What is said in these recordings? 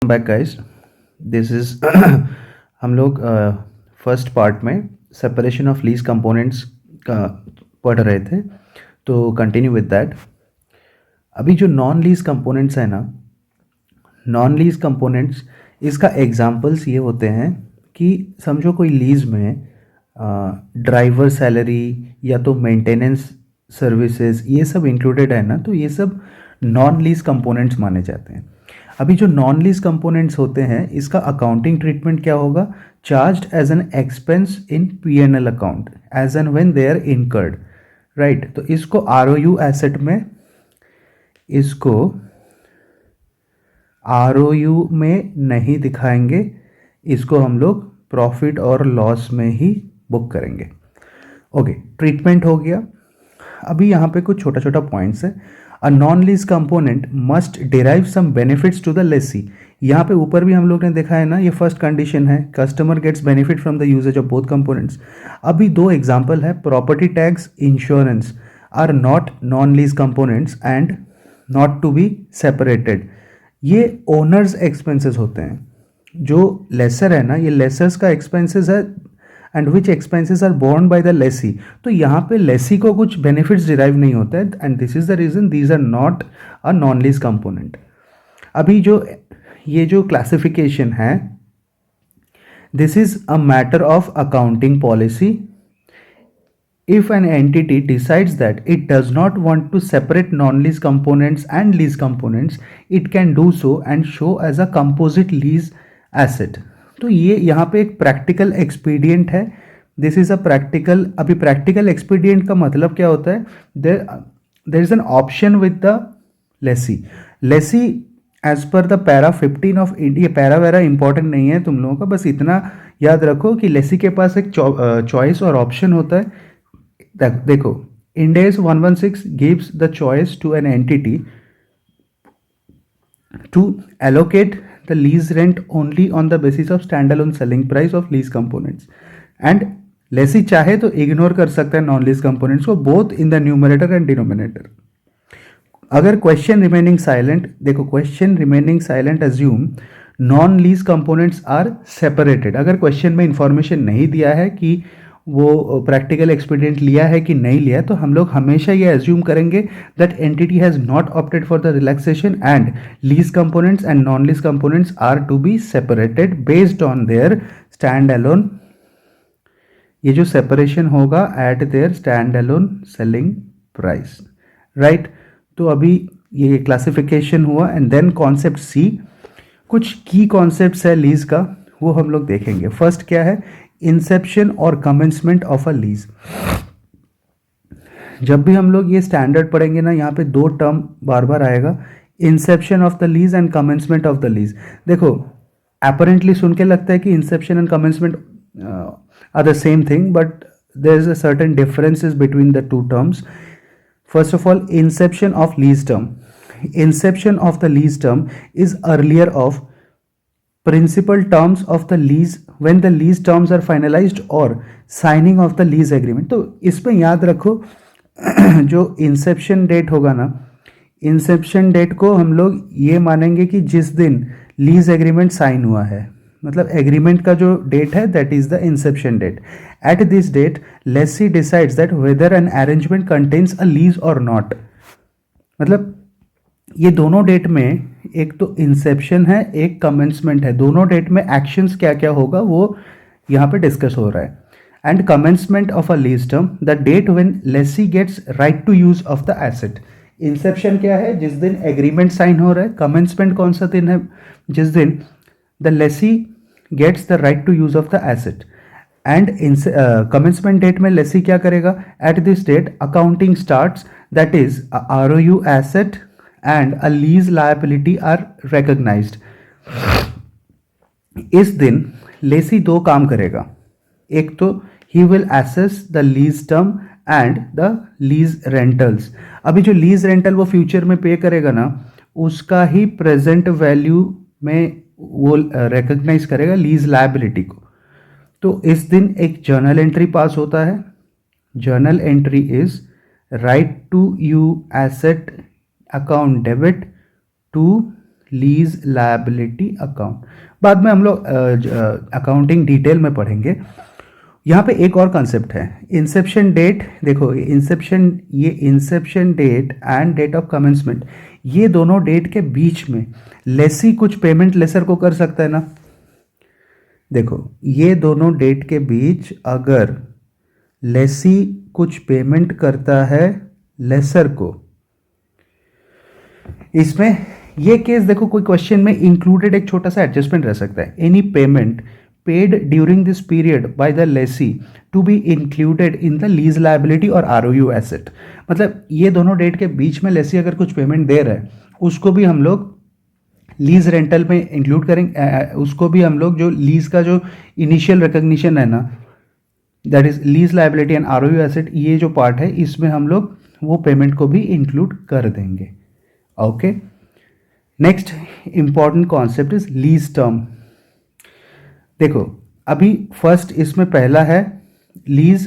Back guys, this is हम लोग first part में सेपरेशन ऑफ लीज कंपोनेंट्स का पढ़ रहे थे, तो कंटिन्यू विद दैट। अभी जो नॉन लीज कंपोनेंट्स है ना, नॉन लीज कंपोनेंट्स इसका एग्जांपल्स ये होते हैं कि समझो कोई लीज में ड्राइवर सैलरी या तो मेंटेनेंस सर्विसेज ये सब इंक्लूडेड है ना, तो ये सब नॉन लीज कंपोनेंट्स माने जाते हैं। अभी जो नॉन लीज कंपोनेंट्स होते हैं इसका अकाउंटिंग ट्रीटमेंट क्या होगा? Charged as an expense in P&L account as an when they are incurred, right. तो इसको ROU एसेट में, इसको ROU में नहीं दिखाएंगे, इसको हम लोग प्रॉफिट और लॉस में ही बुक करेंगे। ओके, ट्रीटमेंट हो गया। अभी यहाँ पे कुछ छोटा छोटा पॉइंट्स है। A non lease component must derive some benefits to the lessee. यहाँ पे ऊपर भी हम लोग ने देखा है ना, ये फर्स्ट कंडीशन है, customer gets benefit from the usage of both components. अभी दो एग्जांपल है, property tax, insurance are not non lease components and not to be separated. ये ओनर्स एक्सपेंसेस होते हैं। जो लेसर है ना, ये लेसर्स का एक्सपेंसेस है and which expenses are borne by the lessee. तो यहाँ पे लेसी को कुछ बेनिफिट्स डिराइव नहीं होता है and this is the reason these are not a non lease component. अभी जो ये जो क्लासिफिकेशन है, this is a matter of accounting policy. If an entity decides that it does not want to separate non-lease components and lease components, it can do so and show as a composite lease asset. तो ये यहाँ पे एक practical expedient है। This is a practical, अभी practical expedient का मतलब क्या होता है? There is an option with the lessee. Lessee as per the para 15 of India, para वैरा इंपॉर्टेंट नहीं है तुम लोगों का, बस इतना याद रखो कि लेसी के पास एक चॉइस और ऑप्शन होता है। देखो, Ind AS 116 gives the choice to an entity to allocate the lease rent only on the basis of standalone selling price of lease components, and Lesi चाहे तो इग्नोर कर सकता है नॉन लीज कंपोनेंट्स को, both in the numerator and denominator. अगर question remaining silent, देखो question remaining silent assume non lease components are separated. अगर question में इंफॉर्मेशन नहीं दिया है कि वो प्रैक्टिकल एक्सपीडियंट लिया है कि नहीं लिया, तो हम लोग हमेशा ये एज्यूम करेंगे that entity has not opted for the relaxation and lease components and non lease components are to be separated based on their stand alone. ये जो सेपरेशन होगा at their stand alone selling price, right. तो अभी ये classification हुआ and then concept सी, कुछ की concepts है लीज का, वो हम लोग देखेंगे। फर्स्ट क्या है? इंसेप्शन और कमेंसमेंट ऑफ अ लीज। जब भी हम लोग ये स्टैंडर्ड पढ़ेंगे ना, यहाँ पे दो टर्म बार बार आएगा, inception of the lease and commencement of the lease. देखो, अपरेंटली सुन के लगता है कि inception and commencement are the same thing, but there is a certain differences between the two terms. First of all, inception of lease term. Inception of the lease term is earlier of principal terms of the lease when the lease terms are finalized or signing of the lease agreement. तो इसमें याद रखो जो Inception date होगा ना, Inception date को हम लोग ये मानेंगे कि जिस दिन लीज एग्रीमेंट साइन हुआ है, मतलब एग्रीमेंट का जो डेट है that is the inception date. At this date lessee decides that whether an arrangement contains a lease और नॉट। मतलब ये दोनों डेट में, एक तो इंसेप्शन है, एक कमेंसमेंट है, दोनों डेट में एक्शंस क्या क्या होगा वो यहाँ पे डिस्कस हो रहा है। And commencement of a lease term, the date when lessee gets right to use of the asset. Inception क्या है? जिस दिन एग्रीमेंट साइन हो रहा है। कमेंसमेंट कौन सा दिन है? जिस दिन the lessee gets the right to use of the asset. And in commencement date में lessee क्या करेगा? At this date accounting starts, that is a ROU asset and a lease liability are recognized. इस दिन lessee दो काम करेगा। एक तो he will assess the lease term and the lease rentals. अभी जो lease rental वो फ्यूचर में पे करेगा ना, उसका ही प्रेजेंट वैल्यू में वो रिकग्नाइज करेगा लीज लायबिलिटी को। तो इस दिन एक जर्नल एंट्री पास होता है। Journal entry is right to use asset account debit to lease liability account. बाद में हम लोग अकाउंटिंग डिटेल में पढ़ेंगे। यहाँ पे एक और कॉन्सेप्ट है, इंसेप्शन डेट। देखो ये inception date and date of commencement, ये दोनों डेट के बीच में लेसी कुछ पेमेंट लेसर को कर सकता है ना। देखो ये दोनों डेट के बीच अगर लेसी कुछ पेमेंट करता है लेसर को, इसमें ये केस देखो कोई क्वेश्चन में इंक्लूडेड एक छोटा सा एडजस्टमेंट रह सकता है, any payment paid during this period by the lessee to be included in the lease liability और आरओयू एसेट। मतलब ये दोनों डेट के बीच में लेसी अगर कुछ पेमेंट दे रहा है उसको भी हम लोग लीज रेंटल में इंक्लूड करेंगे, उसको भी हम लोग जो लीज का जो इनिशियल रिकग्निशन है ना, that is lease liability and ROU asset, ये जो पार्ट है इसमें हम लोग वो पेमेंट को भी इंक्लूड कर देंगे। Okay, next important concept is lease term. देखो अभी फर्स्ट इसमें पहला है लीज।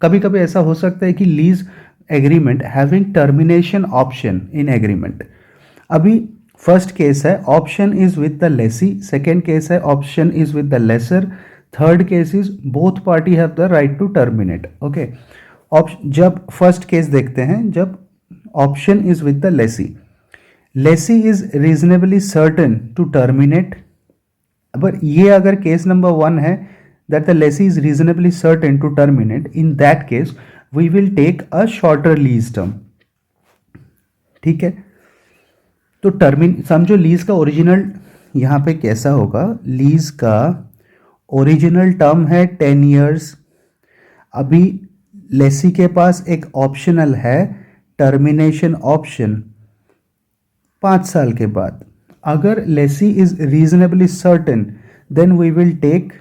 कभी कभी ऐसा हो सकता है कि lease agreement having termination option in agreement. अभी फर्स्ट केस है option is with the lessee, second case है option is with the lessor, third case is both party have the right to terminate. Okay, जब first case देखते हैं, जब option is with the lessee, lessee is reasonably certain to terminate. अब ये अगर case number 1 है that the lessee is reasonably certain to terminate, in that case we will take a shorter lease term. ठीक है, तो समझो lease का original यहाँ पे कैसा होगा, लीज का ओरिजिनल टर्म है 10 इयर्स। अभी लेसी के पास एक ऑप्शनल है टर्मिनेशन ऑप्शन 5 साल के बाद। अगर lessee is reasonably certain then we will take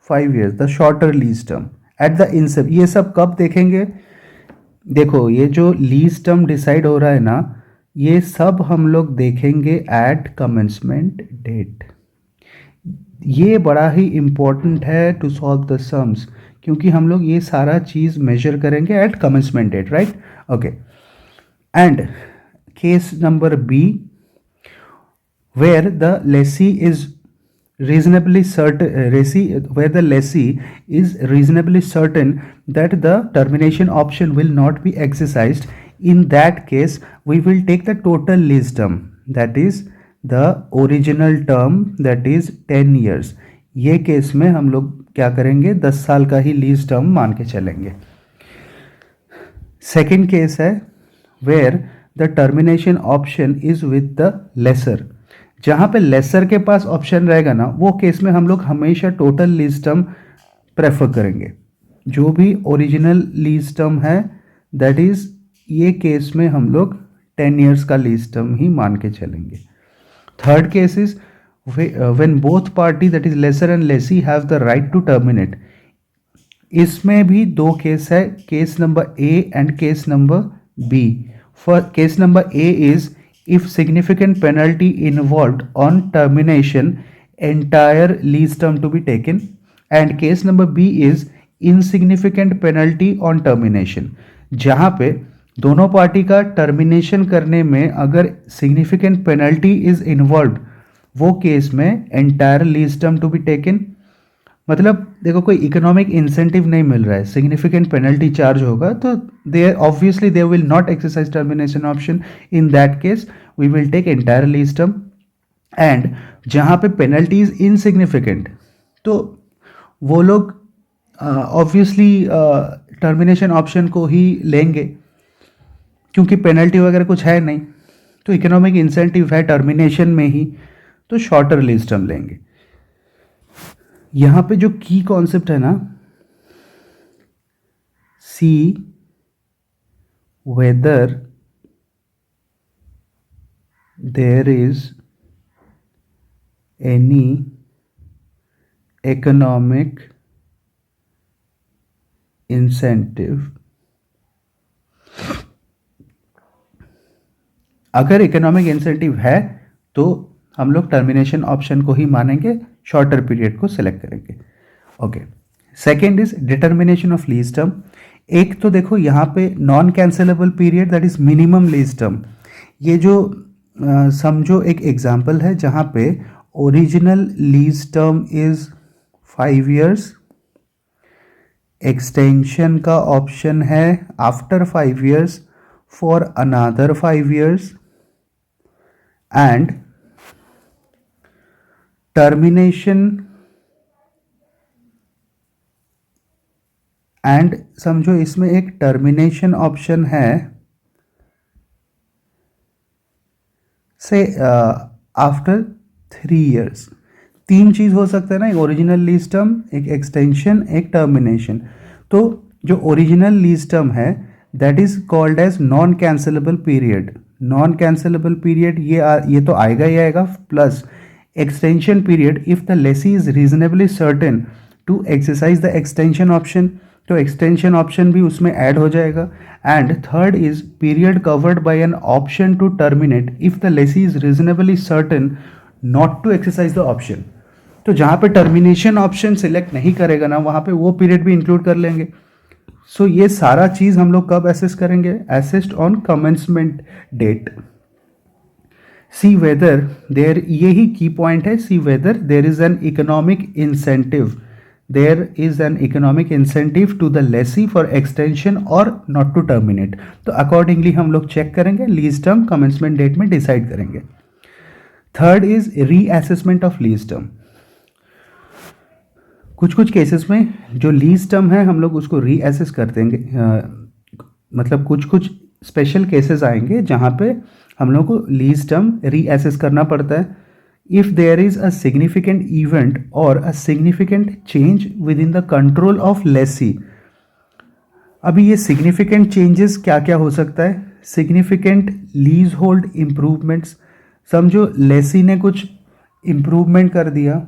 5 years the shorter lease term at the inception. ये सब कब देखेंगे, देखो ये जो लीज टर्म डिसाइड हो रहा है ना, ये सब हम लोग देखेंगे एट कमेंसमेंट डेट। ये बड़ा ही इंपॉर्टेंट है टू सॉल्व द सम्स, क्योंकि हम लोग ये सारा चीज़ मेजर करेंगे at commencement date, right. Okay, and case number B where the lessee is reasonably certain where the lessee is reasonably certain that the termination option will not be exercised, in that case we will take the total lease term, that is the original term, that is 10 years। ये case में हम लोग क्या करेंगे, 10 साल का ही lease term मान के चलेंगे। सेकेंड केस है where the termination option is with the lesser। जहाँ पे लेसर के पास ऑप्शन रहेगा ना, वो केस में हम लोग हमेशा टोटल लीज टर्म प्रेफर करेंगे। जो भी ओरिजिनल लीज टर्म है दैट इज, ये केस में हम लोग 10 इयर्स का लीज टर्म ही मान के चलेंगे। Third case is when both party that is lessor and lessee have the right to terminate. इसमें भी दो केस है, case number A and case number B. For case number A is if significant penalty involved on termination, entire lease term to be taken, and case number B is insignificant penalty on termination। जहाँ पे दोनों party का termination करने में अगर significant penalty is involved, वो case में entire lease term to be taken। मतलब देखो कोई इकोनॉमिक इंसेंटिव नहीं मिल रहा है, सिग्निफिकेंट पेनल्टी चार्ज होगा, तो they obviously they will not exercise termination option. In that case we will take entire lease term. And जहाँ पे पेनल्टी इज इनसिग्निफिकेंट, तो वो लोग ऑब्वियसली टर्मिनेशन ऑप्शन को ही लेंगे, क्योंकि पेनल्टी वगैरह कुछ है नहीं, तो इकोनॉमिक इंसेंटिव है टर्मिनेशन में ही, तो शॉर्टर लीज टर्म लेंगे। यहाँ पे जो की कॉन्सेप्ट है ना, see whether there is any economic incentive. अगर इकोनॉमिक इंसेंटिव है तो हम लोग टर्मिनेशन ऑप्शन को ही मानेंगे, शॉर्टर पीरियड को सिलेक्ट करेंगे। Okay, second is determination of lease term. एक तो देखो यहाँ पे non cancellable period that is minimum lease term. ये जो समझो एक एग्जांपल है जहाँ पे original lease term is 5 years, extension का ऑप्शन है after 5 years for another 5 years and termination and समझो इसमें एक टर्मिनेशन ऑप्शन है से आफ्टर 3 years। 3 चीज़ हो सकता है ना, एक ओरिजिनल लीज टर्म, एक एक्सटेंशन, एक टर्मिनेशन। तो जो ओरिजिनल लीज टर्म है that is called as non cancellable period. Non cancellable period ये तो आएगा ही आएगा, plus extension period if the lessee is reasonably certain to exercise the extension option, तो एक्सटेंशन ऑप्शन भी उसमें ऐड हो जाएगा। And third is period covered by an option to terminate if the lessee is reasonably certain not to exercise the option. तो जहाँ पे termination option select नहीं करेगा ना, वहाँ पे वो पीरियड भी इंक्लूड कर लेंगे। सो ये सारा चीज़ हम लोग कब असेस करेंगे? Assessed on commencement date. See whether there, यही की पॉइंट है, see whether there is an economic incentive, there is an economic incentive to the lessee for extension और नॉट टू टर्मिनेट। तो अकॉर्डिंगली हम लोग चेक करेंगे, lease term commencement date में decide करेंगे। Third is reassessment of lease term. कुछ कुछ cases में जो लीज टर्म है हम लोग उसको रीअसेस कर देंगे, मतलब कुछ कुछ स्पेशल केसेस आएंगे जहाँ पे हम लोग को लीज टर्म रीअसेस करना पड़ता है if there is a significant event और a significant change within the control of lessee. अभी ये सिग्निफिकेंट चेंजेस क्या क्या हो सकता है? सिग्निफिकेंट लीज होल्ड इम्प्रूवमेंट्स, समझो लेसी ने कुछ इम्प्रूवमेंट कर दिया